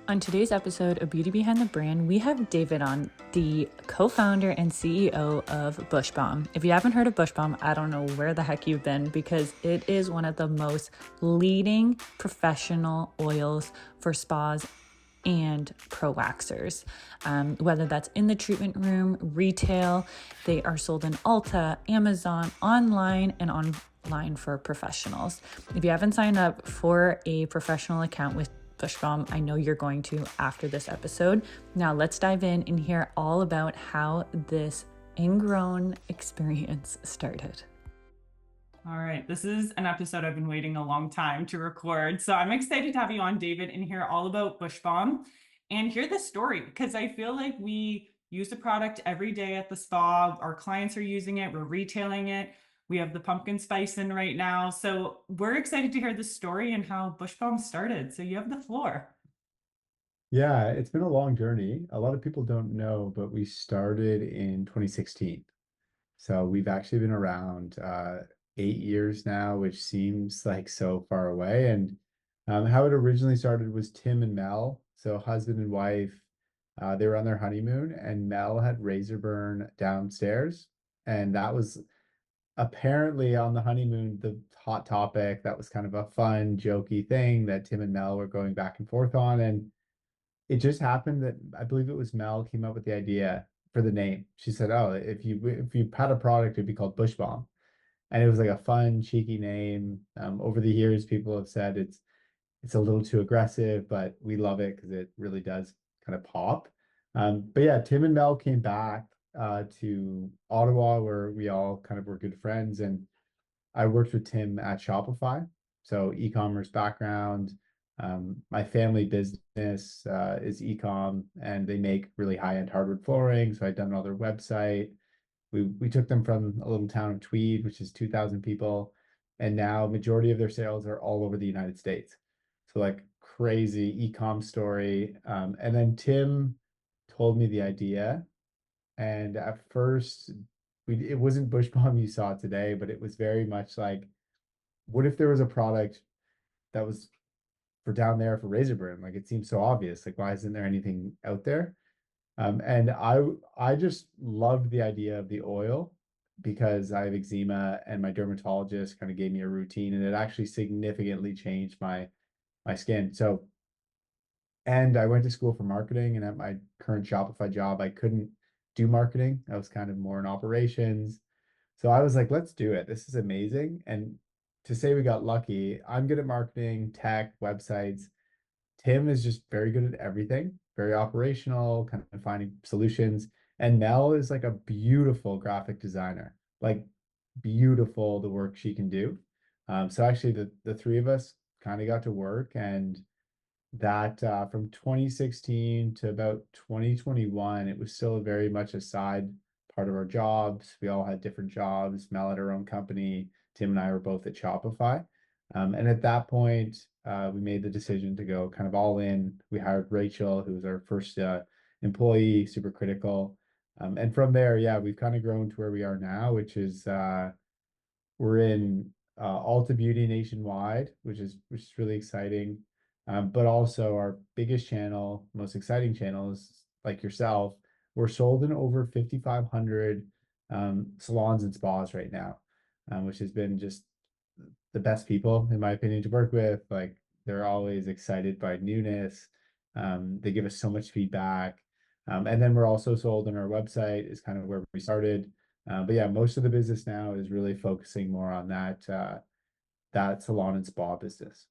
On today's episode of Beauty Behind the Brand, we have David on, the co-founder and CEO of Bushbalm. If you haven't heard of Bushbalm, I don't know where the heck you've been, because it is one of the most leading professional oils for spas and pro waxers. Whether that's in the treatment room, retail, they are sold in Ulta, Amazon, online, and online for professionals. If you haven't signed up for a professional account with Bushbalm, I know you're going to after this episode. Now let's dive in and hear all about how this ingrown experience started. All right, this is an episode I've been waiting a long time to record. So I'm excited to have you on, David, and hear all about Bushbalm and hear the story, because I feel like we use the product every day at the spa. Our clients are using it, we're retailing it. We have the pumpkin spice in right now. So we're excited to hear the story and how Bushbalm started. So you have the floor. Yeah, it's been a long journey. A lot of people don't know, but we started in 2016. So we've actually been around 8 years now, which seems like so far away. And how it originally started was Tim and Mel, so husband and wife. They were on their honeymoon, and Mel had razor burn downstairs, and that was apparently on the honeymoon the hot topic. That was kind of a fun, jokey thing that Tim and Mel were going back and forth on, and it just happened that I believe it was Mel came up with the idea for the name. She said, "Oh, if you had a product, it'd be called Bush Bomb," and it was like a fun, cheeky name. Over the years, people have said it's a little too aggressive, but we love it because it really does kind of pop. But yeah, Tim and Mel came back to Ottawa, where we all kind of were good friends, and I worked with Tim at Shopify, so e-commerce background. My family business is e-com, and they make really high-end hardwood flooring. So I'd done all their website. We took them from a little town of Tweed, which is 2,000 people, and now majority of their sales are all over the United States. So like crazy e-com story. And then Tim told me the idea, and at first it wasn't Bush Bomb you saw today, but it was very much like, what if there was a product that was for down there for razor burn? Like, it seems so obvious. Like, why isn't there anything out there? And I just loved the idea of the oil because I have eczema, and my dermatologist kind of gave me a routine, and it actually significantly changed my skin. So, and I went to school for marketing, and at my current Shopify job, I couldn't do marketing. I was kind of more in operations. So I was like, let's do it. This is amazing. And to say we got lucky, I'm good at marketing, tech, websites. Tim is just very good at everything, very operational, kind of finding solutions. And Mel is like a beautiful graphic designer, like beautiful the work she can do. So actually the three of us kind of got to work, and that from 2016 to about 2021, it was still very much a side part of our jobs. We all had different jobs. Mel had her own company. Tim and I were both at Shopify. And at that point, we made the decision to go kind of all in. We hired Rachel, who was our first employee, super critical. And from there, yeah, we've kind of grown to where we are now, which is we're in Ulta Beauty nationwide, which is really exciting. But also our biggest channel, most exciting channel is like yourself. We're sold in over 5,500 salons and spas right now, which has been just the best people, in my opinion, to work with. Like, they're always excited by newness. They give us so much feedback. And then we're also sold on our website is kind of where we started. But yeah, most of the business now is really focusing more on that salon and spa business.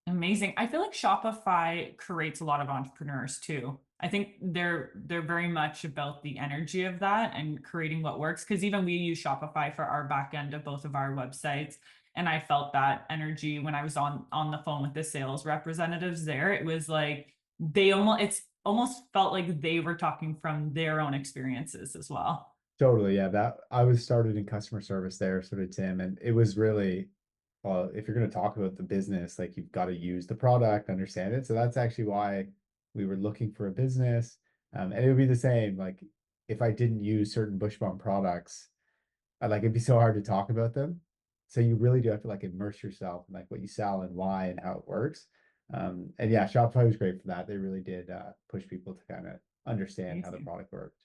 Amazing. I feel like Shopify creates a lot of entrepreneurs too. I think they're very much about the energy of that and creating what works. Because even we use Shopify for our back end of both of our websites, and I felt that energy when I was on the phone with the sales representatives there. It was like it's almost felt like they were talking from their own experiences as well. Totally, yeah. That I was started in customer service there, so did Tim, and it was really, well, if you're going to talk about the business, like, you've got to use the product, understand it. So that's actually why we were looking for a business. And it would be the same, like, if I didn't use certain Bush Bomb products, it'd be so hard to talk about them. So you really do have to like immerse yourself in like what you sell and why and how it works. And yeah, Shopify was great for that. They really did push people to kind of understand how the Amazing. product worked.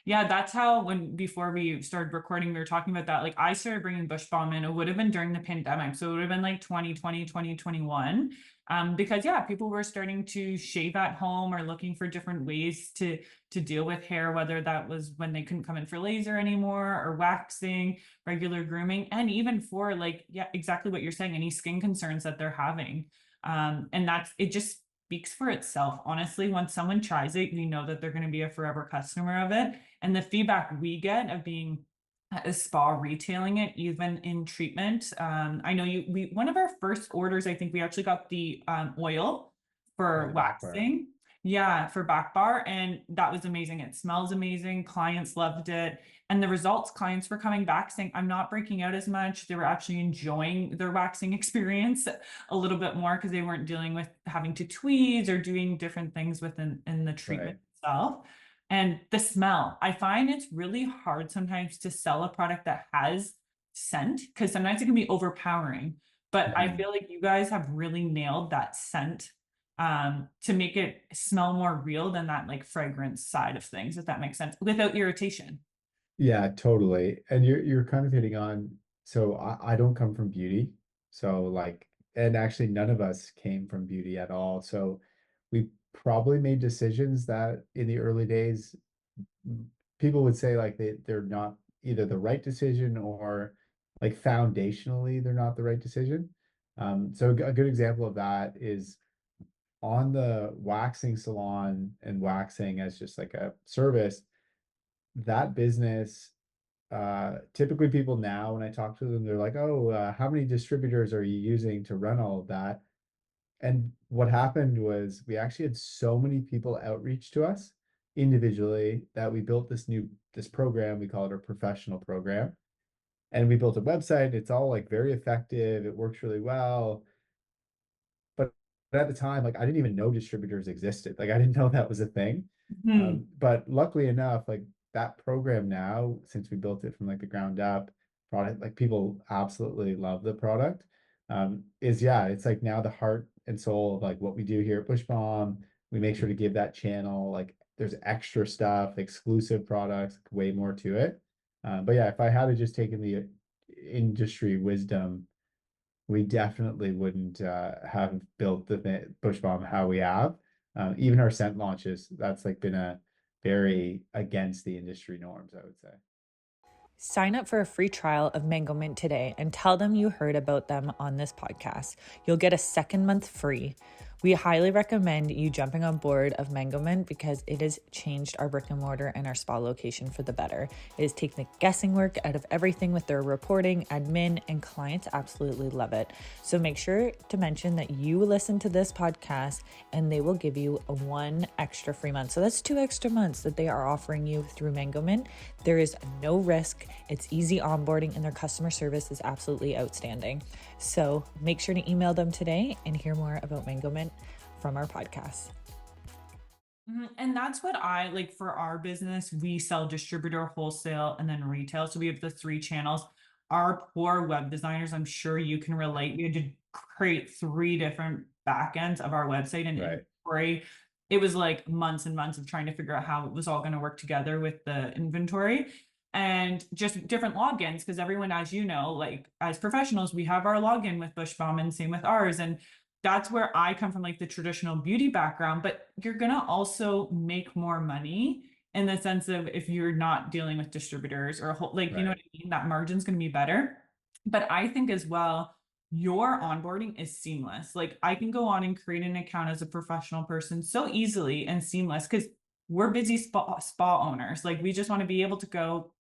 Yeah, that's how when before we started recording, we were talking about that. Like I started bringing Bushbalm in, it would have been during the pandemic. So it would have been like 2020, 2021. Because yeah, people were starting to shave at home or looking for different ways to deal with hair, whether that was when they couldn't come in for laser anymore or waxing, regular grooming, and even for like, yeah, exactly what you're saying, any skin concerns that they're having. And that's it just speaks for itself. Honestly, once someone tries it, you know that they're going to be a forever customer of it. And the feedback we get of being at a spa retailing it, even in treatment. I know we one of our first orders, I think we actually got the oil Yeah, for the back bar. waxing. Yeah, for back bar. And that was amazing. It smells amazing. Clients loved it. And the results, clients were coming back saying, I'm not breaking out as much. They were actually enjoying their waxing experience a little bit more because they weren't dealing with having to tweeze or doing different things within in the treatment Right. itself. And the smell, I find it's really hard sometimes to sell a product that has scent because sometimes it can be overpowering. But I Mhm. feel like you guys have really nailed that scent to make it smell more real than that like fragrance side of things, if that makes sense, without irritation. Yeah, totally. And you're kind of hitting on, so I don't come from beauty. So like, and actually none of us came from beauty at all. So we probably made decisions that in the early days, people would say like they're not either the right decision or like foundationally they're not the right decision. So a good example of that is on the waxing salon and waxing as just like a service, that business, typically people now when I talk to them, they're like, oh, how many distributors are you using to run all of that? And what happened was we actually had so many people outreach to us individually that we built this program. We call it our professional program. And we built a website. It's all like very effective. It works really well. But at the time, like I didn't even know distributors existed. Like I didn't know that was a thing. Hmm. But luckily enough, like that program now, since we built it from like the ground up, product, like people absolutely love the product. Is yeah, it's like now the heart and soul of like what we do here at Bushbalm. We make sure to give that channel like there's extra stuff, exclusive products, way more to it. But yeah, if I had to just taken the industry wisdom, we definitely wouldn't have built the Bush Bomb how we have. Even our scent launches, that's like been a very against the industry norms, I would say. Sign up for a free trial of Mangomint today and tell them you heard about them on this podcast. You'll get a second month free. We highly recommend you jumping on board of Mangomint because it has changed our brick and mortar and our spa location for the better. It has taken the guessing work out of everything with their reporting, admin, and clients absolutely love it. So make sure to mention that you listen to this podcast and they will give you a 1 extra free month. So that's 2 extra months that they are offering you through Mangomint. There is no risk. It's easy onboarding and their customer service is absolutely outstanding. So make sure to email them today and hear more about Mangomint from our podcast. And that's what I like for our business. We sell distributor, wholesale, and then retail. So we have the three channels. Our poor web designers, I'm sure you can relate. We had to create three different backends of our website and Right. inventory. It was like months and months of trying to figure out how it was all going to work together with the inventory and just different logins. Because everyone, as you know, like as professionals, we have our login with Bushbalm and same with ours. And that's where I come from, like the traditional beauty background, but you're going to also make more money in the sense of if you're not dealing with distributors or like, you know what Right. I mean? That margin's going to be better. But I think as well, your onboarding is seamless. Like I can go on and create an account as a professional person so easily and seamless because we're busy spa owners. Like we just want to be able to go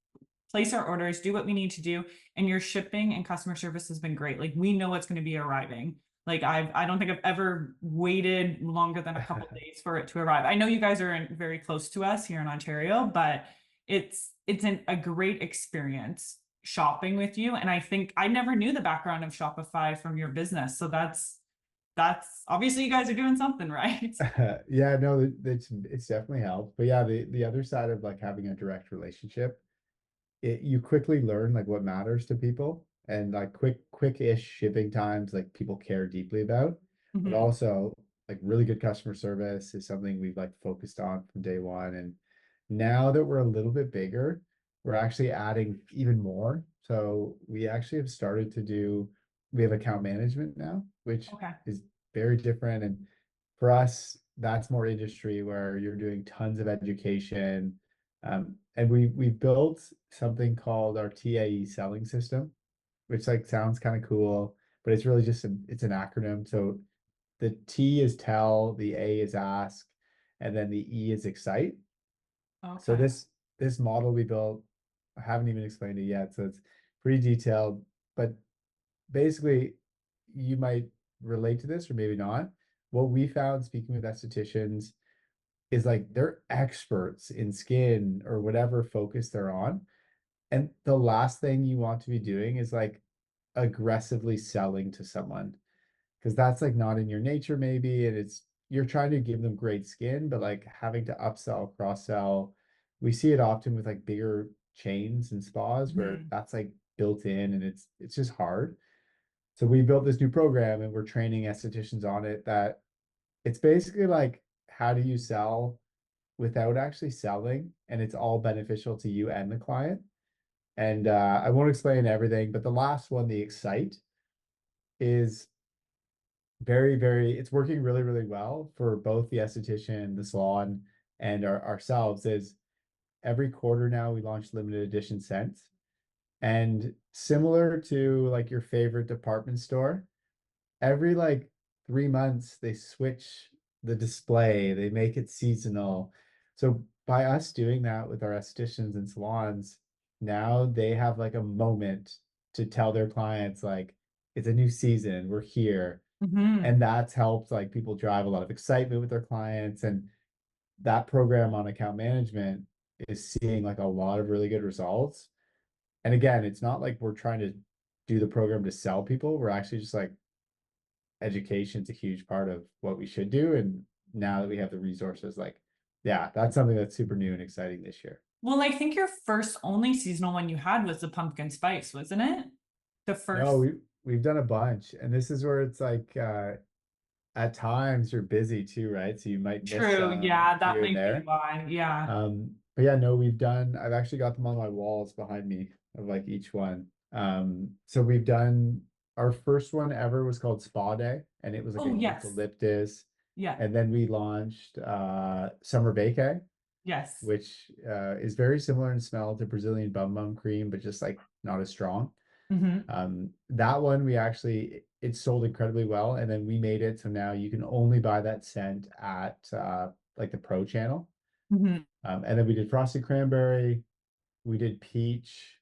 place our orders, do what we need to do. And your shipping and customer service has been great. Like we know what's going to be arriving. Like I don't think I've ever waited longer than a couple of days for it to arrive. I know you guys are very close to us here in Ontario, but a great experience shopping with you. And I think I never knew the background of Shopify from your business. So that's obviously you guys are doing something right. Yeah, no, it's definitely helped. But yeah, the other side of like having a direct relationship, you quickly learn like what matters to people and like quick-ish shipping times, like people care deeply about. But Mhm. also like really good customer service is something we've like focused on from day one. And now that we're a little bit bigger, we're actually adding even more. So we actually have started to do, we have account management now, which Okay. is very different. And for us, that's more industry where you're doing tons of education. And we built something called our TAE selling system, which like sounds kind of cool, but it's really just it's an acronym. So the T is tell, the A is ask, and then the E is excite. So Okay. this model we built, I haven't even explained it yet, so it's pretty detailed, but basically you might relate to this or maybe not. What we found speaking with estheticians is like they're experts in skin or whatever focus they're on. And the last thing you want to be doing is like aggressively selling to someone because that's like not in your nature maybe, and it's you're trying to give them great skin, but like having to upsell, cross sell, we see it often with like bigger chains and spas where Mhm. that's like built in and it's just hard. So we built this new program and we're training estheticians on it that it's basically like how do you sell without actually selling, and it's all beneficial to you and the client. And I won't explain everything, but the last one, the excite, is very, it's working really, really well for both the esthetician, the salon, and ourselves. Is every quarter now we launch limited edition scents. And similar to like your favorite department store, every like 3 months they switch the display, they make it seasonal. So by us doing that with our estheticians and salons, now they have like a moment to tell their clients like it's a new season, we're here. Mhm. And that's helped like people drive a lot of excitement with their clients. And that program on account management is seeing like a lot of really good results. And again, it's not like we're trying to do the program to sell people. We're actually just like education's a huge part of what we should do. And now that we have the resources, like, yeah, that's something that's super new and exciting this year. Well, I think your first only seasonal one you had was the pumpkin spice, wasn't it? The No, first. we've done a bunch. And this is where it's like at times you're busy too, right? So you might miss True. some Yeah, that here and might be there. why. Yeah. But yeah, no, I've actually got them on my walls behind me of like each one. So we've done our first one ever was called Spa Day, and it was like a Oh, yes. eucalyptus. Yeah. And then we launched Summer Vacay, Yes. which is very similar in smell to Brazilian Bum Bum Cream, but just like not as strong. Hmm. That one we actually it sold incredibly well, and then we made it so now you can only buy that scent at like the pro channel. Hmm. And then we did frosted cranberry, we did peach,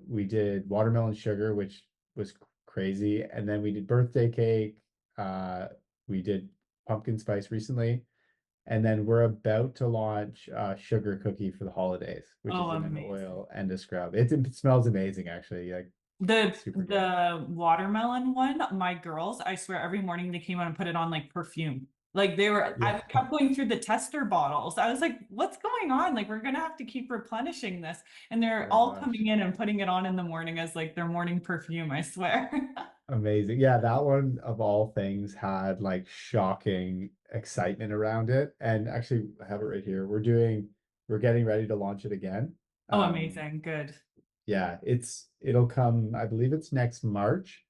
we did watermelon sugar, which was crazy, and then we did birthday cake, we did pumpkin spice recently, and then we're about to launch sugar cookie for the holidays, which Oh, is in an amazing. oil and a scrub. It smells amazing actually, like The super good. the watermelon one, my girls, I swear every morning they came out and put it on like perfume. Like they were, Yeah. I kept going through the tester bottles. I was like, what's going on? Like, we're gonna have to keep replenishing this. And they're Oh all gosh. coming in and putting it on in the morning as like their morning perfume, I swear. Amazing. Yeah, that one of all things had like shocking excitement around it. And actually I have it right here. We're getting ready to launch it again. Oh, Um, amazing. Good. yeah, it'll come, I believe it's next March.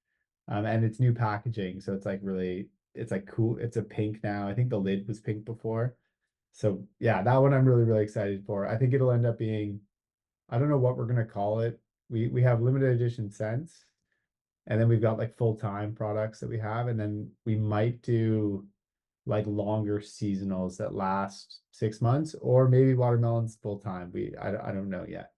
And it's new packaging. So it's like really, it's like cool. It's a pink now. I think the lid was pink before. So yeah, that one I'm really, really excited for. I think it'll end up being, I don't know what we're gonna call it. We have limited edition scents, and then we've got like full-time products that we have, and then we might do like longer seasonals that last 6 months, or maybe watermelons full time. I don't know yet.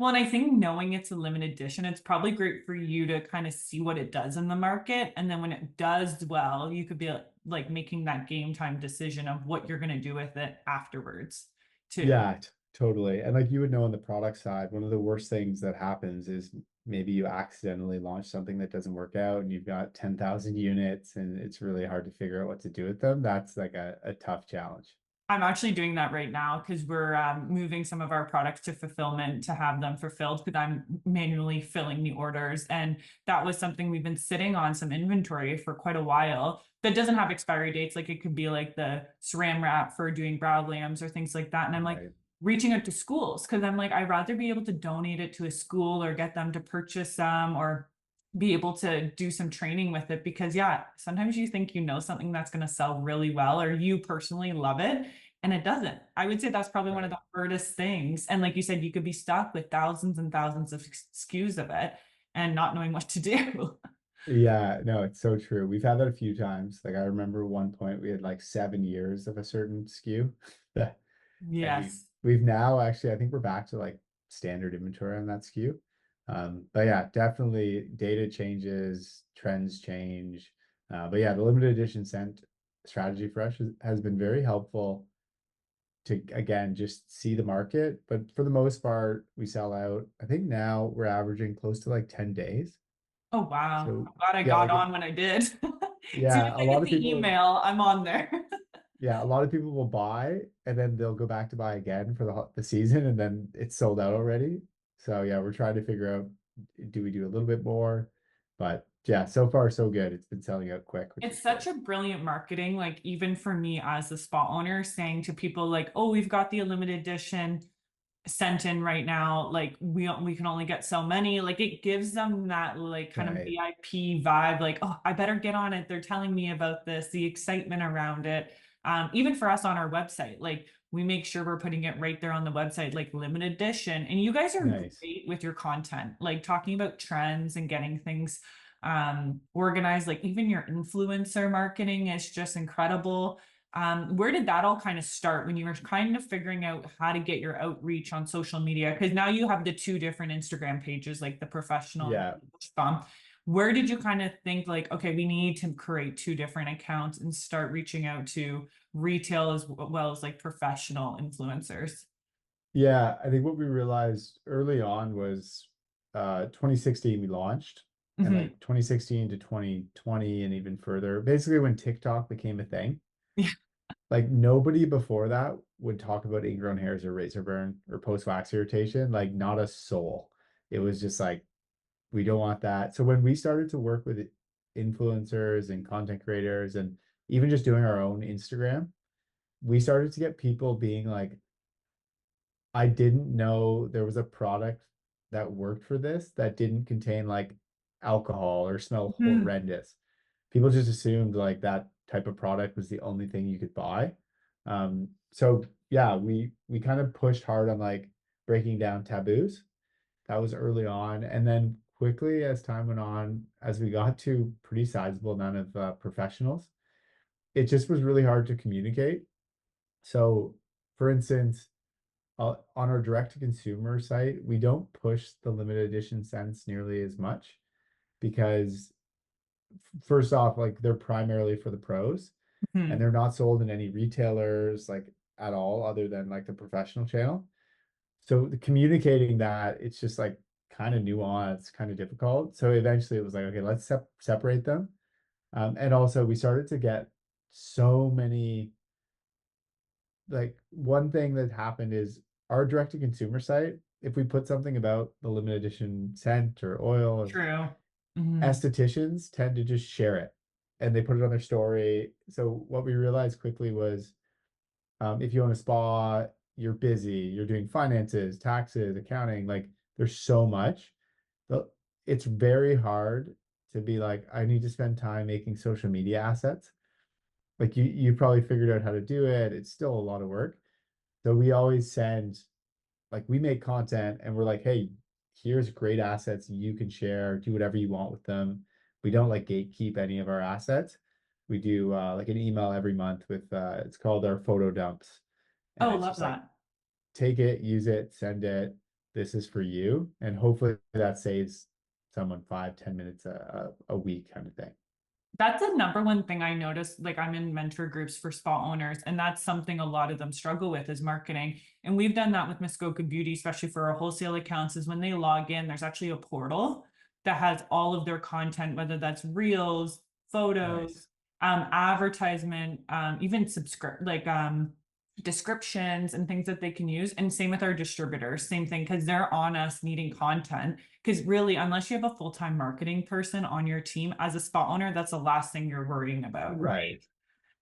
Well, and I think knowing it's a limited edition, it's probably great for you to kind of see what it does in the market. And then when it does well, you could be like making that game time decision of what you're going to do with it afterwards, too. Yeah, totally. And like you would know on the product side, one of the worst things that happens is maybe you accidentally launch something that doesn't work out and you've got 10,000 units and it's really hard to figure out what to do with them. That's like a tough challenge. I'm actually doing that right now because we're moving some of our products to fulfillment to have them fulfilled because I'm manually filling the orders. And that was something we've been sitting on some inventory for quite a while that doesn't have expiry dates. Like it could be like the saran wrap for doing brow lambs or things like that. And I'm like Right. reaching out to schools because I'm like, I'd rather be able to donate it to a school or get them to purchase some or be able to do some training with it because yeah, sometimes you think you know something that's going to sell really well or you personally love it and it doesn't. I would say that's probably one of Right. the hardest things. And like you said, you could be stuck with thousands and thousands of SKUs of it and not knowing what to do. Yeah, no, it's so true. We've had that a few times. Like I remember one point we had like 7 years of a certain SKU. And Yes. we've now actually, I think we're back to like standard inventory on that SKU. But yeah, definitely data changes, trends change. But yeah, the limited edition scent strategy for us has been very helpful to again just see the market. But for the most part, we sell out. I think now we're averaging close to like 10 days. Oh, wow. So I'm glad I yeah, got like on when I did. As soon as yeah, a I get lot of the people email, I'm on there. yeah, a lot of people will buy and then they'll go back to buy again for the season and then it's sold out already. So yeah, we're trying to figure out do we do a little bit more? But yeah, so far so good. It's been selling out quick, which is It's great. such a brilliant marketing, like even for me as the spa owner, saying to people like, "Oh, we've got the limited edition sent in right now. Like we can only get so many." Like it gives them that like kind of Right. VIP vibe. Like, "Oh, I better get on it. They're telling me about this." The excitement around it. Even for us on our website, like we make sure we're putting it right there on the website, like limited edition. And you guys are Nice. great with your content, like talking about trends and getting things organized. Like even your influencer marketing is just incredible. Where did that all kind of start when you were kind of figuring out how to get your outreach on social media? Because now you have the two different Instagram pages, like the professional and Yeah. the Bushbalm. Where did you kind of think like, okay, we need to create two different accounts and start reaching out to retail as well as like professional influencers? Yeah, I think what we realized early on was 2016 we launched and Hmm. like 2016 to 2020 and even further, basically when TikTok became a thing. Yeah. Like nobody before that would talk about ingrown hairs or razor burn or post wax irritation, like not a soul. It was just like we don't want that. So when we started to work with influencers and content creators and even just doing our own Instagram, we started to get people being like, I didn't know there was a product that worked for this that didn't contain like alcohol or smell Mhm. horrendous. People just assumed like that type of product was the only thing you could buy. So yeah, we kind of pushed hard on like breaking down taboos. That was early on, and then quickly as time went on, as we got to pretty sizable amount of professionals, it just was really hard to communicate. So, for instance, on our direct to consumer site, we don't push the limited edition scents nearly as much because first off, like they're primarily for the pros and Mhm. they're not sold in any retailers like at all other than like the professional channel. So the communicating that it's just like kind of nuanced, kind of difficult. So eventually it was like, okay, let's separate them. And also we started to get so many like one thing that happened is our direct to consumer site, if we put something about the limited edition scent or oil, True. Mhm. estheticians tend to just share it and they put it on their story. So what we realized quickly was if you own a spa, you're busy, you're doing finances, taxes, accounting, like there's so much. But it's very hard to be like, I need to spend time making social media assets. Like you probably figured out how to do it. It's still a lot of work. So we always send like we make content and we're like, hey, here's great assets you can share, do whatever you want with them. We don't like gatekeep any of our assets. We do like an email every month with it's called our photo dumps. And Oh, it's love just like that. take it, use it, send it. This is for you. And hopefully that saves someone 5, 10 minutes a week kind of thing. That's the number one thing I noticed. Like I'm in mentor groups for spa owners, and that's something a lot of them struggle with is marketing. And we've done that with Muskoka Beauty, especially for our wholesale accounts, is when they log in, there's actually a portal that has all of their content, whether that's reels, photos, Nice. advertisement, even subscribe like descriptions and things that they can use. And same with our distributors, same thing, because they're on us needing content. Because really, unless you have a full-time marketing person on your team as a spa owner, that's the last thing you're worrying about, right? Right.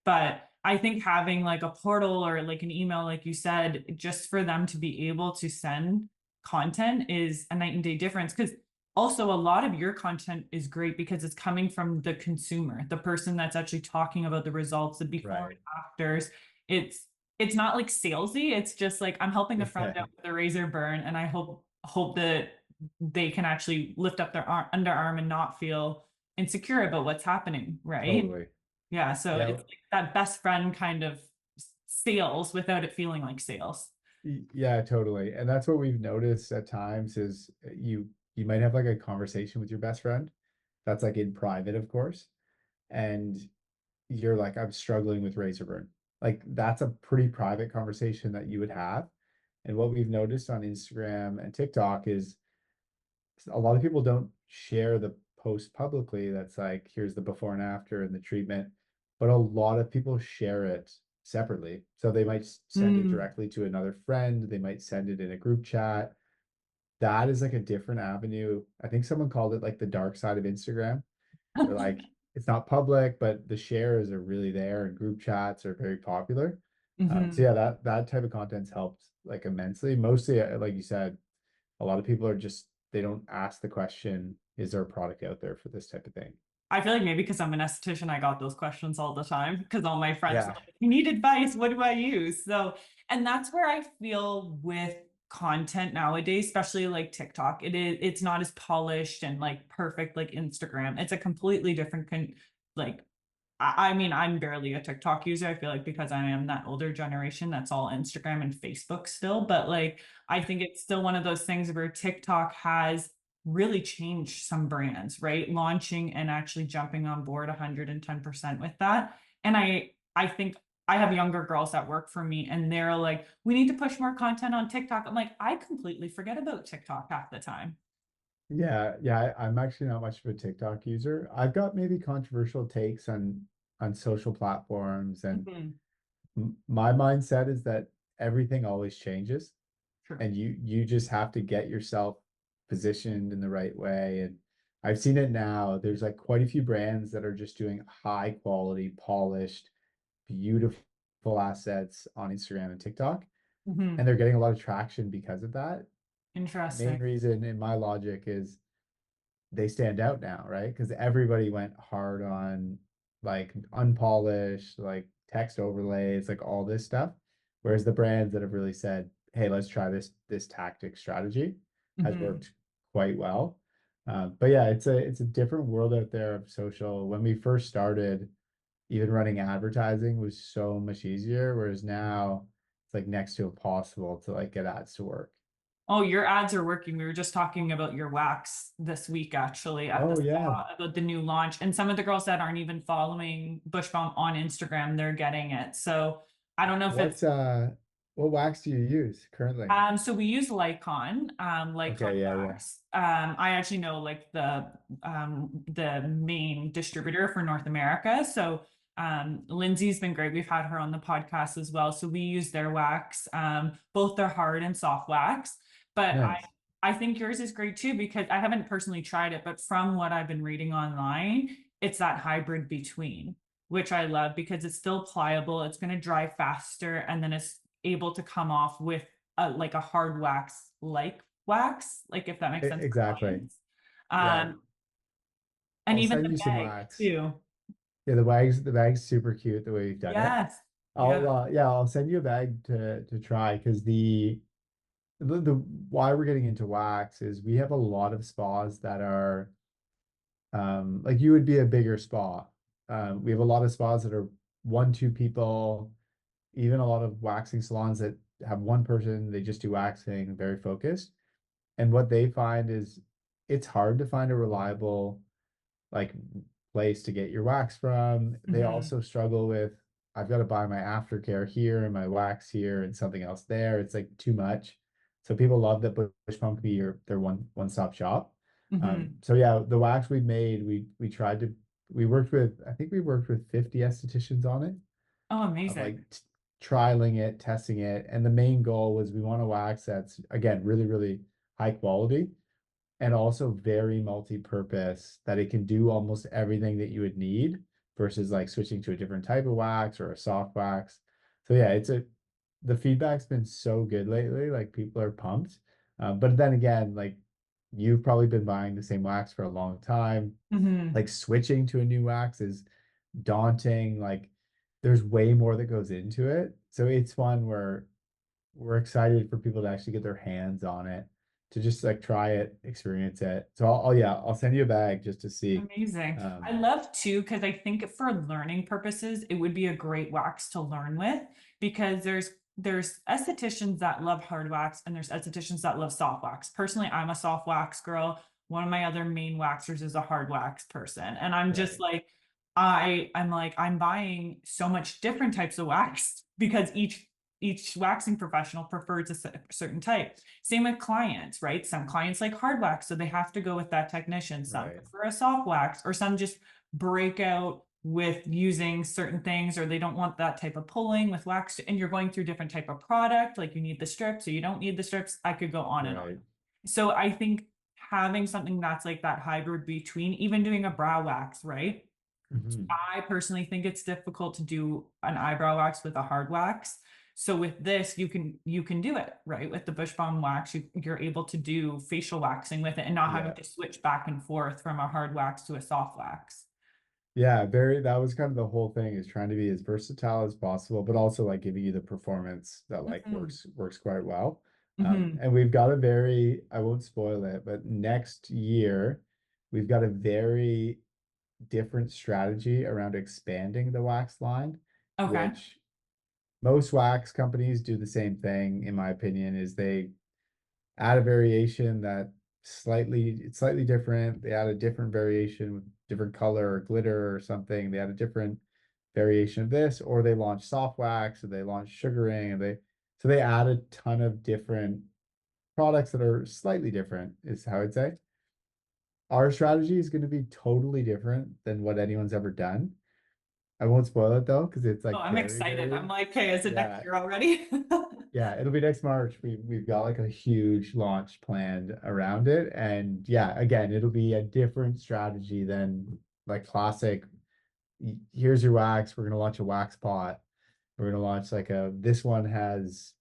But I think having like a portal or like an email, like you said, just for them to be able to send content is a night and day difference. Because also a lot of your content is great because it's coming from the consumer, the person that's actually talking about the results, the before and Right. afters. It's it's not like salesy. It's just like I'm helping a friend Yeah, out with a razor burn, and I hope that they can actually lift up their underarm and not feel insecure about what's happening, right? totally. Yeah, so Yeah. it's like that best friend kind of sales without it feeling like sales. Yeah, totally. And that's what we've noticed at times is you might have like a conversation with your best friend that's like in private, of course, and you're like, I'm struggling with razor burn. Like that's a pretty private conversation that you would have. And what we've noticed on Instagram and TikTok is a lot of people don't share the post publicly. That's like, here's the before and after and the treatment, but a lot of people share it separately. So they might send it Mm. directly to another friend, they might send it in a group chat. That is like a different avenue. I think someone called it like the dark side of Instagram. They're like, it's not public, but the shares are really there, and group chats are very popular. So Mhm. yeah, that type of content's helped like immensely. Mostly, like you said, a lot of people are just they don't ask the question, is there a product out there for this type of thing? I feel like maybe because I'm an esthetician, I got those questions all the time because all my friends are Yeah. like, you need advice. What do I use? So, and that's where I feel with content nowadays, especially like TikTok, it's not as polished and like perfect like Instagram. It's a completely different like I mean, I'm barely a TikTok user. I feel like because I am that older generation, that's all Instagram and Facebook still. But like, I think it's still one of those things where TikTok has really changed some brands, right? Launching and actually jumping on board 110% with that. And I think I have younger girls that work for me and they're like, we need to push more content on TikTok. I'm like, I completely forget about TikTok half the time. Yeah, I'm actually not much of a TikTok user. I've got maybe controversial takes on social platforms, and Mhm. my mindset is that everything always changes, True. and you just have to get yourself positioned in the right way. And I've seen it now. There's like quite a few brands that are just doing high quality, polished, beautiful assets on Instagram and TikTok, and Mhm. they're getting a lot of traction because of that. Main Interesting. reason in my logic is they stand out now, right? Because everybody went hard on like unpolished, like text overlays, like all this stuff. Whereas the brands that have really said, "Hey, let's try this tactic strategy," has Mhm. worked quite well. But yeah, it's a different world out there of social. When we first started, even running advertising was so much easier, whereas now it's like next to impossible to like get ads to work. Oh, your ads are working. We were just talking about your wax this week, actually, at the Oh yeah. spa about the new launch. And some of the girls that aren't even following Bushbalm on Instagram, they're getting it. So I don't know if it's What wax do you use currently? so we use Lycon Okay, yeah, yeah. wax. I actually know like the main distributor for North America. So Lindsay's been great. We've had her on the podcast as well. So we use their wax, both their hard and soft wax. But Nice. I think yours is great too because I haven't personally tried it, but from what I've been reading online, it's that hybrid between, which I love because it's still pliable, it's going to dry faster, and then it's able to come off with like a hard wax, like if that makes sense for Exactly. clients. Yeah. Um, and I'll even send the you some bag wax. too. Yeah, the bag's super cute the way you've done it. Yes. Yeah. I'll send you a bag to try because the why we're getting into wax is we have a lot of spas that are like you would be a bigger spa. We have a lot of spas that are one, two people, even a lot of waxing salons that have one person, they just do waxing, very focused. And what they find is it's hard to find a reliable like place to get your wax from. They Hmm. also struggle with I've got to buy my aftercare here and my wax here and something else there. It's like too much. So people love that Bush Pump can be their one-stop shop. Hmm. So yeah, the wax we made, we tried to we worked with I think we worked with 50 estheticians on it Oh, of like amazing. trialing it, testing it. And the main goal was we want a wax that's, again, really, really high quality and also very multi-purpose, that it can do almost everything that you would need versus like switching to a different type of wax or a soft wax. So yeah, the feedback's been so good lately. Like people are pumped. But then again, like you've probably been buying the same wax for a long time. Hmm. Like switching to a new wax is daunting. Like there's way more that goes into it. So it's one where we're excited for people to actually get their hands on it, to just like try it, experience it. So yeah, I'll send you a bag just to see. Amazing. I Um, love too, because I think for learning purposes, it would be a great wax to learn with because there's estheticians that love hard wax and there's estheticians that love soft wax. Personally, I'm a soft wax girl. One of my other main waxers is a hard wax person. And I'm just right, like, I'm like, I'm buying so much different types of wax because each waxing professional prefers a certain type. Same with clients, right? Some clients like hard wax, so they have to go with that technician. Some right, prefer a soft wax, or some just break out with using certain things, or they don't want that type of pulling with wax. And you're going through different type of product, like you need the strips, or you don't need the strips. I could go on and on. right. So I think having something that's like that hybrid between even doing a brow wax, right? Mhm. I personally think it's difficult to do an eyebrow wax with a hard wax. So with this, you can do it, right? With the Bushbalm wax, you're able to do facial waxing with it and not having Yeah. to switch back and forth from a hard wax to a soft wax. Yeah, that was kind of the whole thing, is trying to be as versatile as possible, but also like giving you the performance that like Hmm. works quite well. Hmm. And we've got a very, I won't spoil it, but next year we've got a very different strategy around expanding the wax line, Okay. which most wax companies do the same thing, in my opinion, is they add a variation that it's slightly different. They add a different variation with different color or glitter or something. They add a different variation of this, or they launch soft wax, or they launch sugaring, and they add a ton of different products that are slightly different, is how I'd say. Our strategy is going to be totally different than what anyone's ever done. I won't spoil it though, because it's Oh, like I'm very, excited. I'm very, like, okay, is it next yeah, year already? yeah, it'll be next March. We've got like a huge launch planned around it. And yeah, again, it'll be a different strategy than like classic. Here's your wax. We're gonna launch a wax pot. We're gonna launch like this one has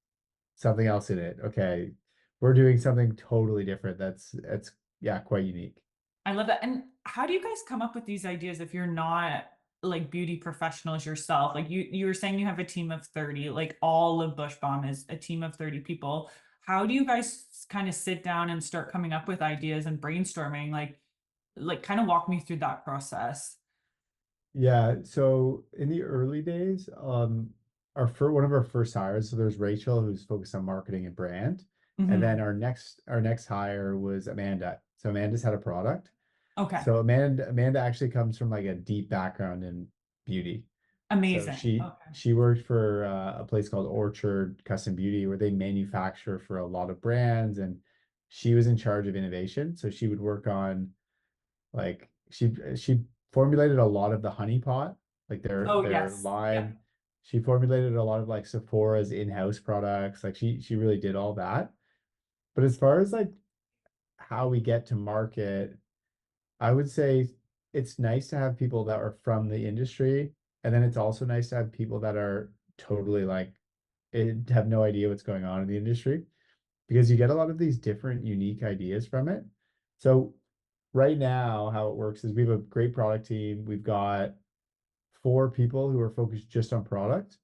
something else in it. Okay. We're doing something totally different. That's yeah, quite unique. I love that. And how do you guys come up with these ideas if you're not like beauty professionals yourself? Like you were saying you have a team of 30, like all of Bushbalm is a team of 30 people. How do you guys kind of sit down and start coming up with ideas and brainstorming? Like kind of walk me through that process. Yeah, so in the early days, one of our first hires, so there's Rachel who's focused on marketing and brand, and then Hmm. our next hire was Amanda. So Amanda's had a product. Okay. So Amanda actually comes from like a deep background in beauty. So Amazing. she Okay. she worked for a place called Orchard Custom Beauty, where they manufacture for a lot of brands, and she was in charge of innovation. So she would work on like she formulated a lot of the honey pot, like Oh, their yes. Yeah. line. She formulated a lot of like Sephora's in-house products. Like she really did all that. But as far as like how we get to market, I would say it's nice to have people that are from the industry, and then it's also nice to have people that are totally like have no idea what's going on in the industry, because you get a lot of these different unique ideas from it. So right now, how it works is we have a great product team. We've got 4 people who are focused just on product.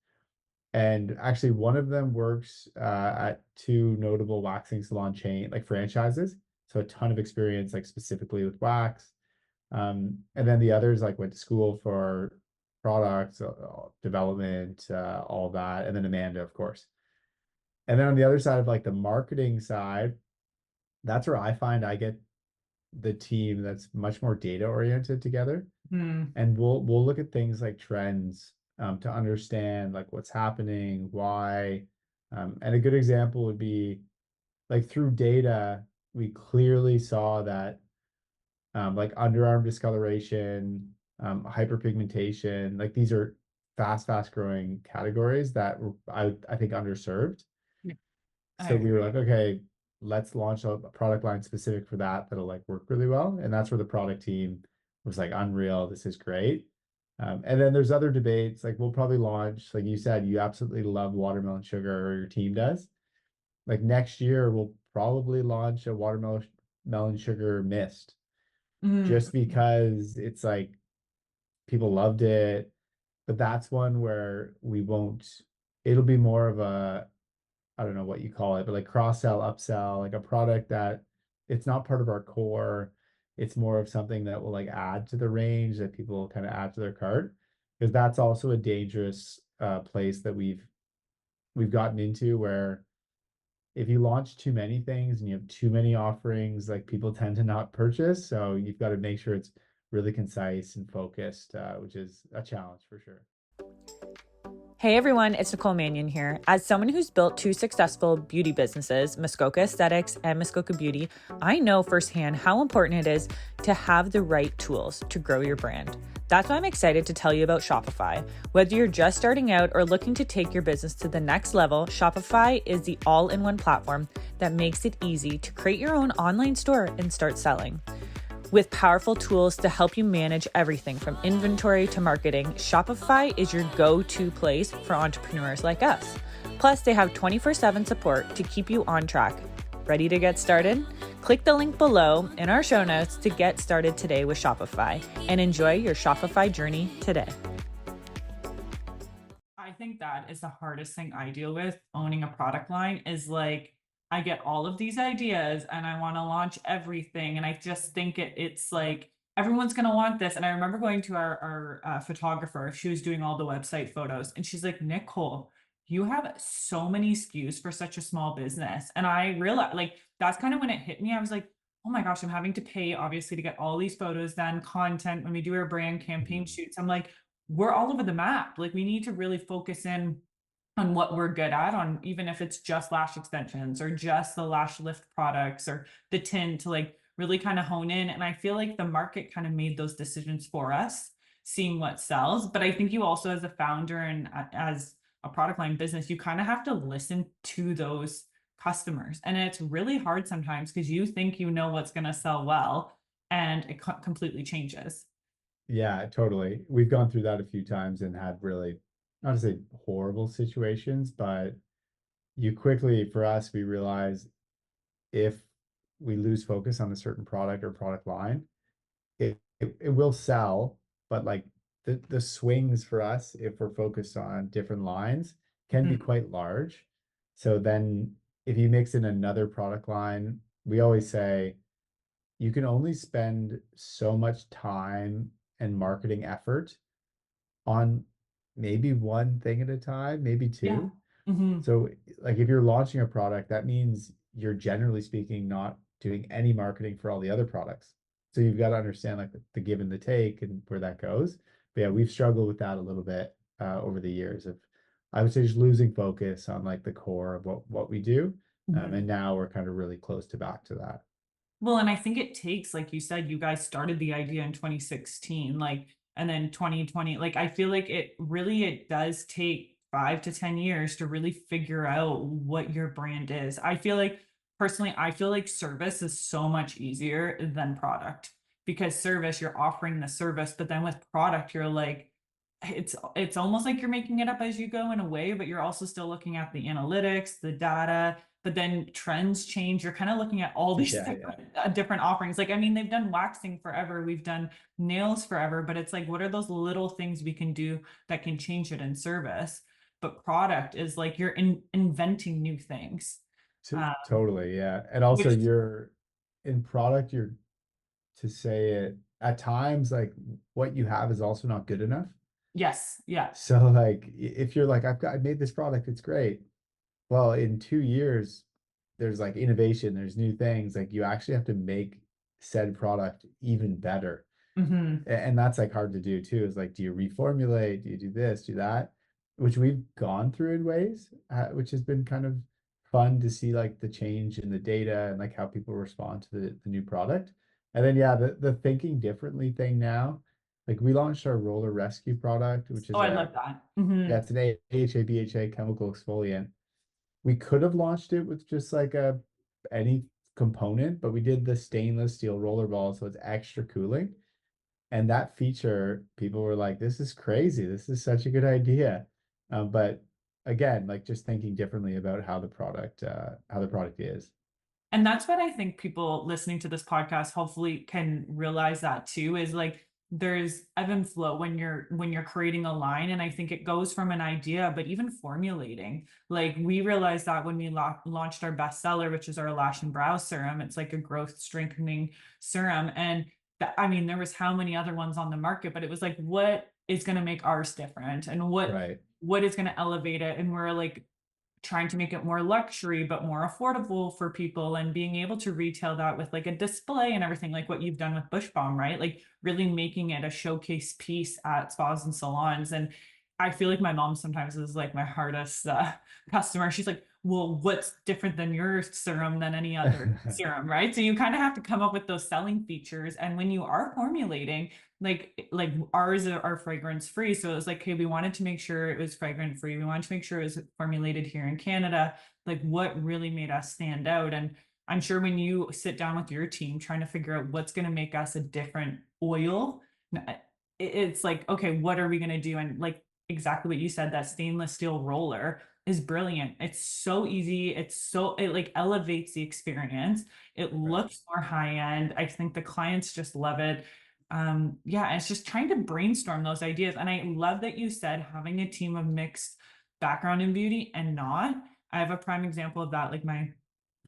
And actually, one of them works at 2 notable waxing salon chain, like franchises. So a ton of experience, like specifically with wax. And then the others like went to school for products development, all that. And then Amanda, of course. And then on the other side of like the marketing side, that's where I find I get the team that's much more data oriented together. Hmm. And we'll look at things like trends, to understand like what's happening, why. And a good example would be like through data, we clearly saw that like underarm discoloration, hyperpigmentation, like these are fast growing categories that were, I think underserved. Yeah, I So we were agree. like, okay, let's launch a product line specific for that that'll like work really well. And that's where the product team was like, unreal, this is great. And then there's other debates, like we'll probably launch, like you said, you absolutely love watermelon sugar, or your team does. Like next year, we'll probably launch a watermelon melon sugar mist, Mm, just because it's like people loved it. But that's one where we won't, it'll be more of a, I don't know what you call it, but like cross sell, upsell, like a product that it's not part of our core. It's more of something that will like add to the range that people kind of add to their cart. Because that's also a dangerous place that we've gotten into, where if you launch too many things and you have too many offerings, like people tend to not purchase. So you've got to make sure it's really concise and focused, which is a challenge for sure. Hey everyone, it's Nicole Manion here. As someone who's built two successful beauty businesses, Muskoka Aesthetics and Muskoka Beauty, I know firsthand how important it is to have the right tools to grow your brand. That's why I'm excited to tell you about Shopify. Whether you're just starting out or looking to take your business to the next level, Shopify is the all-in-one platform that makes it easy to create your own online store and start selling. With powerful tools to help you manage everything from inventory to marketing, Shopify is your go-to place for entrepreneurs like us. Plus, they have 24/7 support to keep you on track. Ready to get started? Click the link below in our show notes to get started today with Shopify and enjoy your Shopify journey today. I think that is the hardest thing I deal with owning a product line is like I get all of these ideas and I want to launch everything and I just think it's like everyone's going to want this. And I remember going to our photographer, she was doing all the website photos and she's like, Nicole, you have so many SKUs for such a small business. And I realized like that's kind of when it hit me. I was like, oh my gosh, I'm having to pay obviously to get all these photos done, content when we do our brand campaign Mhm. shoots. I'm like, we're all over the map. Like we need to really focus in on what we're good at, on even if it's just lash extensions or just the lash lift products or the tint to like really kind of hone in. And I feel like the market kind of made those decisions for us, seeing what sells. But I think you also, as a founder and as a product line business, you kind of have to listen to those customers. And it's really hard sometimes because you think you know what's going to sell well and it completely changes. Yeah, totally. We've gone through that a few times and had really, not to say horrible situations, but you quickly, for us, we realize if we lose focus on a certain product or product line, it will sell, but like the swings for us, if we're focused on different lines, can be Mhm. quite large. So then if you mix in another product line, we always say you can only spend so much time and marketing effort on maybe one thing at a time, maybe Yeah. two. Mhm. So like if you're launching a product, that means you're generally speaking not doing any marketing for all the other products. So you've got to understand like the give and the take and where that goes. But yeah, we've struggled with that a little bit over the years of, I would say, just losing focus on like the core of what we do. Mhm. And now we're kind of really close to back to that. Well, and I think it takes, like you said, you guys started the idea in 2016, like, and then 2020, like, I feel like it does take 5 to 10 years to really figure out what your brand is. I feel like, personally, I feel like service is so much easier than product because service, you're offering the service, but then with product, you're like, it's almost like you're making it up as you go in a way, but you're also still looking at the analytics, the data, but then trends change. You're kind of looking at all these Yeah, yeah. different offerings. Like, I mean, they've done waxing forever, we've done nails forever, but it's like, what are those little things we can do that can change it in service? But product is like you're inventing new things. Totally, yeah. And also Which, you're in product, you're, to say it at times, like what you have is also not good enough. yes, yeah. So like if you're like, I made this product, it's great. Well, in 2 years, there's like innovation, there's new things. Like you actually have to make said product even better. Hmm. And that's like hard to do too, is like, do you reformulate? Do you do this, do that? Which we've gone through in ways, which has been kind of fun to see like the change in the data and like how people respond to the new product. And then yeah, the thinking differently thing now. Like we launched our roller rescue product, which Oh, is I love that. Hmm. yeah, it's an AHA BHA chemical exfoliant. We could have launched it with just like any component, but we did the stainless steel roller ball, so it's extra cooling. And that feature, people were like, "This is crazy. This is such a good idea." But again, like just thinking differently about how the product is. And that's what I think people listening to this podcast hopefully can realize that too, is like there's ebb and flow when you're creating a line. And I think it goes from an idea, but even formulating. Like we realized that when we launched our bestseller, which is our lash and brow serum. It's like a growth strengthening serum. And that, I mean, there was how many other ones on the market, but it was like, what is going to make ours different, and Right. what is going to elevate it? And we're like trying to make it more luxury but more affordable for people, and being able to retail that with like a display and everything, like what you've done with Bushbalm, right? Like really making it a showcase piece at spas and salons. And I feel like my mom sometimes is like my hardest customer. She's like, well, what's different than your serum than any other serum, right? So you kind of have to come up with those selling features. And when you are formulating, like ours are fragrance free, so it was like, okay, we wanted to make sure it was fragrance free, we wanted to make sure it was formulated here in Canada. Like what really made us stand out. And I'm sure when you sit down with your team trying to figure out what's going to make us a different oil, it's like, okay, what are we going to do? And like exactly what you said, that stainless steel roller is brilliant. It's so easy, it like elevates the experience. It Right. looks more high end. I think the clients just love it. Yeah, it's just trying to brainstorm those ideas. And I love that you said having a team of mixed background in beauty and not. I have a prime example of that. Like my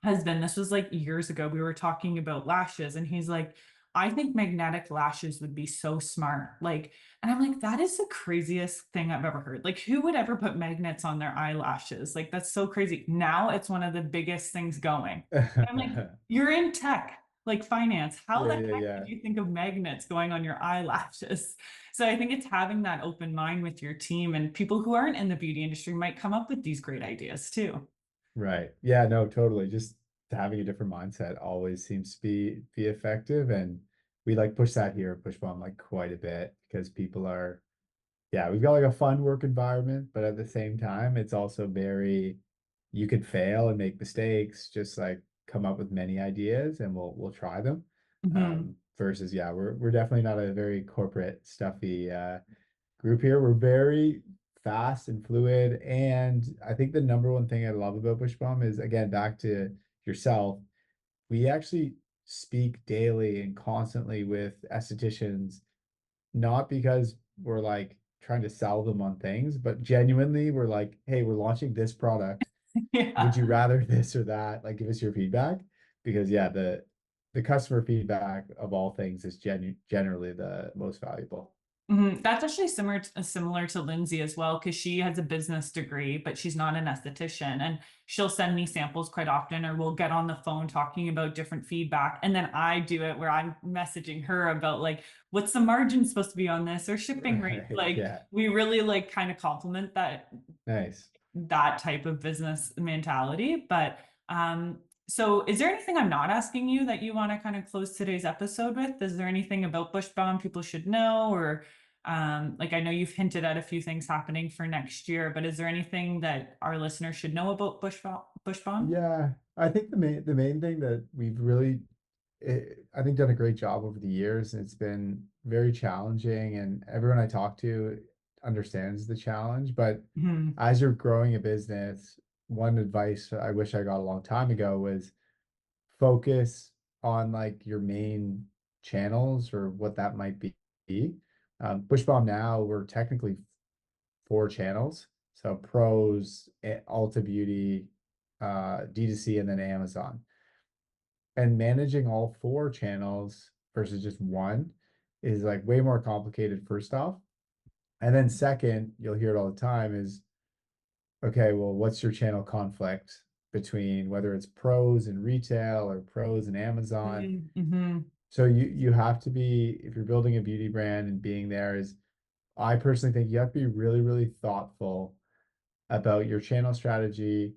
husband, this was like years ago, we were talking about lashes, and he's like, I think magnetic lashes would be so smart. Like, and I'm like, that is the craziest thing I've ever heard. Like, who would ever put magnets on their eyelashes? Like, that's so crazy. Now it's one of the biggest things going. And I'm like, you're in tech, like finance. How Yeah, the yeah, heck yeah. did you think of magnets going on your eyelashes? So I think it's having that open mind with your team, and people who aren't in the beauty industry might come up with these great ideas too. Right. Yeah, no, totally. Just having a different mindset always seems to be effective. And we like push that here at Bushbalm like quite a bit because people are, yeah, we've got like a fun work environment, but at the same time, it's also very, you could fail and make mistakes, just like come up with many ideas and we'll try them. Mhm. Versus, yeah, we're definitely not a very corporate stuffy group here. We're very fast and fluid. And I think the number one thing I love about Bushbalm is, again, back to yourself, we actually speak daily and constantly with estheticians, not because we're like trying to sell them on things, but genuinely we're like, hey, we're launching this product. Would Yeah. you rather this or that? Like, give us your feedback. Because yeah, the customer feedback of all things is generally the most valuable. Mhm. That's actually similar to Lindsay as well, because she has a business degree, but she's not an esthetician. And she'll send me samples quite often, or we'll get on the phone talking about different feedback. And then I do it where I'm messaging her about like, what's the margin supposed to be on this, or shipping rate. Right. Like Yeah. we really like kind of complement Nice. that type of business mentality. But so is there anything I'm not asking you that you want to kind of close today's episode with? Is there anything about Bushbound people should know? Or like I know you've hinted at a few things happening for next year, but is there anything that our listeners should know about Bushbound? Yeah, I think the main thing that we've really I think done a great job over the years. It's been very challenging, and everyone I talk to understands the challenge. But Mhm. as you're growing a business, one advice I wish I got a long time ago was focus on like your main channels or what that might be. Bushbomb now, we're technically four channels. So pros, Ulta Beauty, D2C, and then Amazon. And managing all four channels versus just one is like way more complicated, first off. And then second, you'll hear it all the time is, okay, well, what's your channel conflict between whether it's pros and retail or pros and Amazon? Mhm. So you have to be, if you're building a beauty brand and being there is, I personally think you have to be really, really thoughtful about your channel strategy,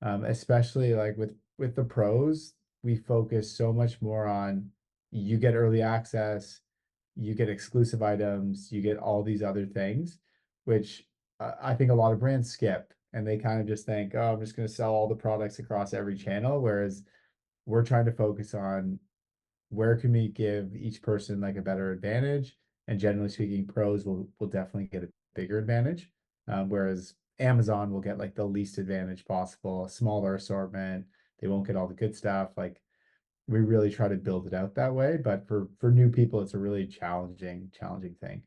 especially like with the pros, we focus so much more on you get early access, you get exclusive items, you get all these other things, which I think a lot of brands skip and they kind of just think, oh, I'm just going to sell all the products across every channel. Whereas we're trying to focus on where can we give each person like a better advantage. And generally speaking, pros will definitely get a bigger advantage. Whereas Amazon will get like the least advantage possible, a smaller assortment. They won't get all the good stuff. Like we really try to build it out that way. But for new people, it's a really challenging thing.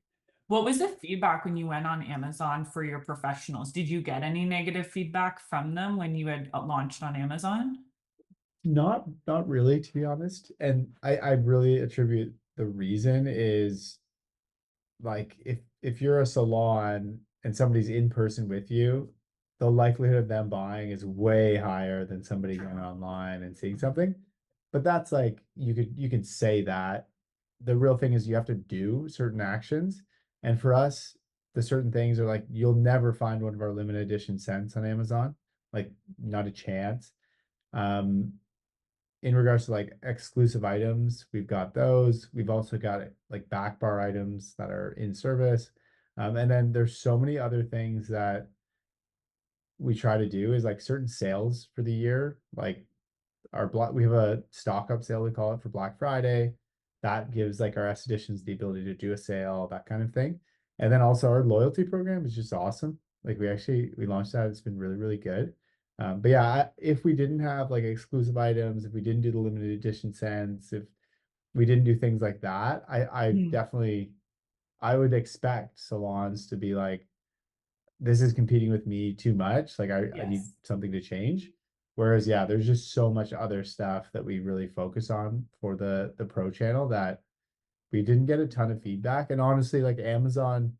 What was the feedback when you went on Amazon for your professionals? Did you get any negative feedback from them when you had launched on Amazon? Not really, to be honest. And I really attribute the reason is like if you're a salon and somebody's in person with you, the likelihood of them buying is way higher than somebody going online and seeing something. But that's like you could say that. The real thing is you have to do certain actions. And for us, the certain things are like you'll never find one of our limited edition scents on Amazon. Like not a chance. Um, in regards to like exclusive items, we've got those. We've also got like back bar items that are in service. And then there's so many other things that we try to do is like certain sales for the year. Like we have a stock up sale, we call it, for Black Friday. That gives like our estheticians the ability to do a sale, that kind of thing. And then also our loyalty program is just awesome. Like we launched that. It's been really good. But yeah, if we didn't have like exclusive items, if we didn't do the limited edition scents, if we didn't do things like that, I Mm. definitely I would expect salons to be like, this is competing with me too much. Like I need Yes. something to change. Whereas, yeah, there's just so much other stuff that we really focus on for the pro channel that we didn't get a ton of feedback. And honestly, like Amazon,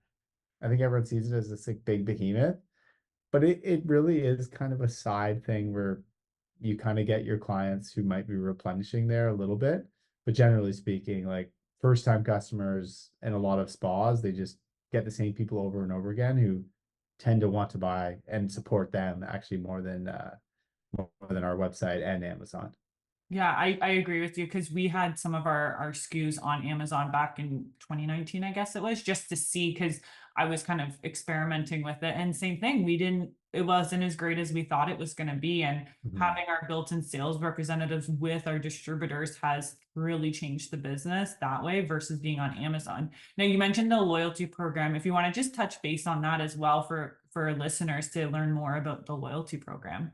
I think everyone sees it as this like big behemoth, but it really is kind of a side thing where you kind of get your clients who might be replenishing there a little bit. But generally speaking, like first time customers and a lot of spas, they just get the same people over and over again who tend to want to buy and support them actually more than our website and Amazon. Yeah, I agree with you because we had some of our SKUs on Amazon back in 2019, I guess it was, just to see because I was kind of experimenting with it. And same thing, it wasn't as great as we thought it was going to be. And Mhm. having our built-in sales representatives with our distributors has really changed the business that way versus being on Amazon. Now, you mentioned the loyalty program. If you want to just touch base on that as well for listeners to learn more about the loyalty program.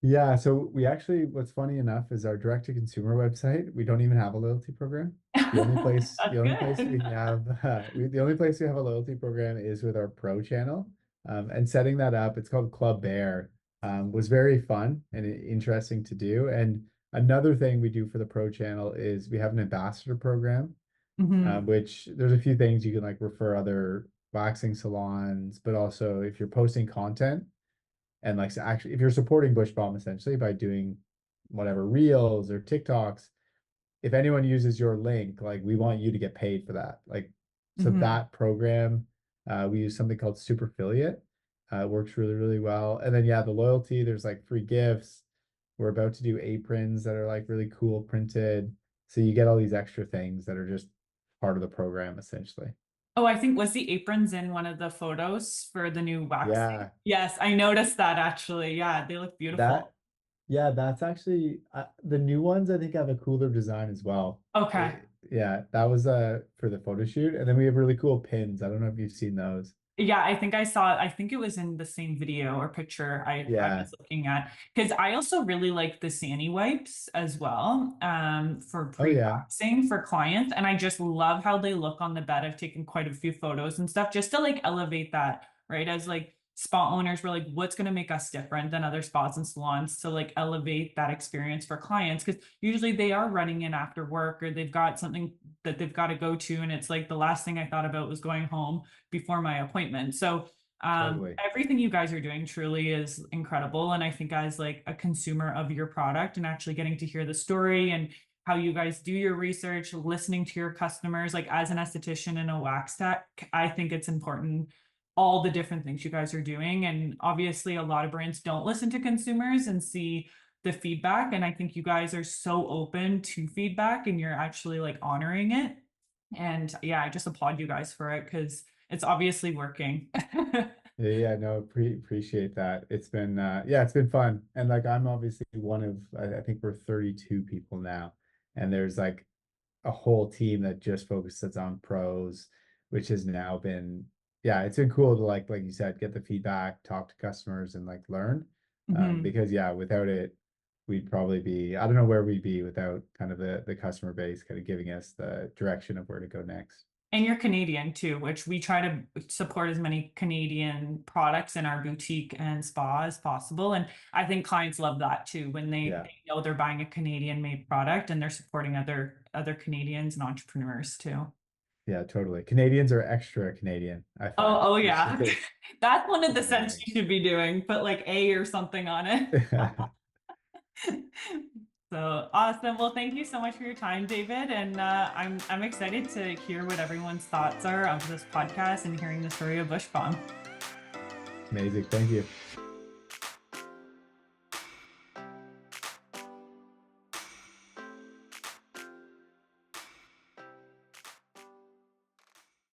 Yeah, so we actually, what's funny enough is our direct to consumer website, we don't even have a loyalty program. The That's only place we good. have, the only place we have a loyalty program is with our pro channel. And setting that up, it's called Club Bear, was very fun and interesting to do. And another thing we do for the pro channel is we have an ambassador program, Mhm. which there's a few things you can like refer other waxing salons, but also if you're posting content, and like so actually, if you're supporting Bushbalm essentially by doing whatever reels or TikToks, if anyone uses your link, like we want you to get paid for that. Like so Mhm. that program, we use something called Super Affiliate. It works really well. And then yeah, the loyalty, there's like free gifts. We're about to do aprons that are like really cool printed. So you get all these extra things that are just part of the program essentially. Oh, I think was the aprons in one of the photos for the new waxing? Yeah, Yes, I noticed that actually. Yeah, they look that beautiful. yeah, that's actually the new ones I think have a cooler design as well. Okay. Yeah, that was for the photo shoot. And then we have really cool pins. I don't know if you've seen those. Yeah, I think I saw it. I think it was in the same video or picture I Yeah. was looking at because I also really like the Sani wipes as well for Oh yeah, pre-waxing for clients. And I just love how they look on the bed. I've taken quite a few photos and stuff just to like elevate that, right? As like spa owners, we're like, what's going to make us different than other spas and salons to like elevate that experience for clients? Because usually they are running in after work or they've got something that they've got to go to. And it's like the last thing I thought about was going home before my appointment. So totally. everything you guys are doing truly is incredible. And I think as like a consumer of your product and actually getting to hear the story and how you guys do your research, listening to your customers, like as an esthetician and a wax tech, I think it's important all the different things you guys are doing. And obviously a lot of brands don't listen to consumers and see the feedback. And I think you guys are so open to feedback and you're actually like honoring it. And yeah, I just applaud you guys for it because it's obviously working. Yeah, no, appreciate that. It's been yeah, it's been fun. And like I'm obviously one of I think we're 32 people now. And there's like a whole team that just focuses on pros, which has now been yeah, it's been cool to like you said, get the feedback, talk to customers and like learn. Mhm. Because yeah, without it, we'd probably be I don't know where we'd be without kind of the customer base kind of giving us the direction of where to go next. And you're Canadian too, which we try to support as many Canadian products in our boutique and spa as possible. And I think clients love that too when Yeah. they know they're buying a Canadian made product and they're supporting other Canadians and entrepreneurs too. Yeah, totally. Canadians are extra Canadian, I find, Oh, which yeah. is That's one of the scents annoying. you should be doing. Put like A or something on it. So awesome. Well, thank you so much for your time, David. And I'm excited to hear what everyone's thoughts are of this podcast and hearing the story of Bushbalm. Amazing. Thank you.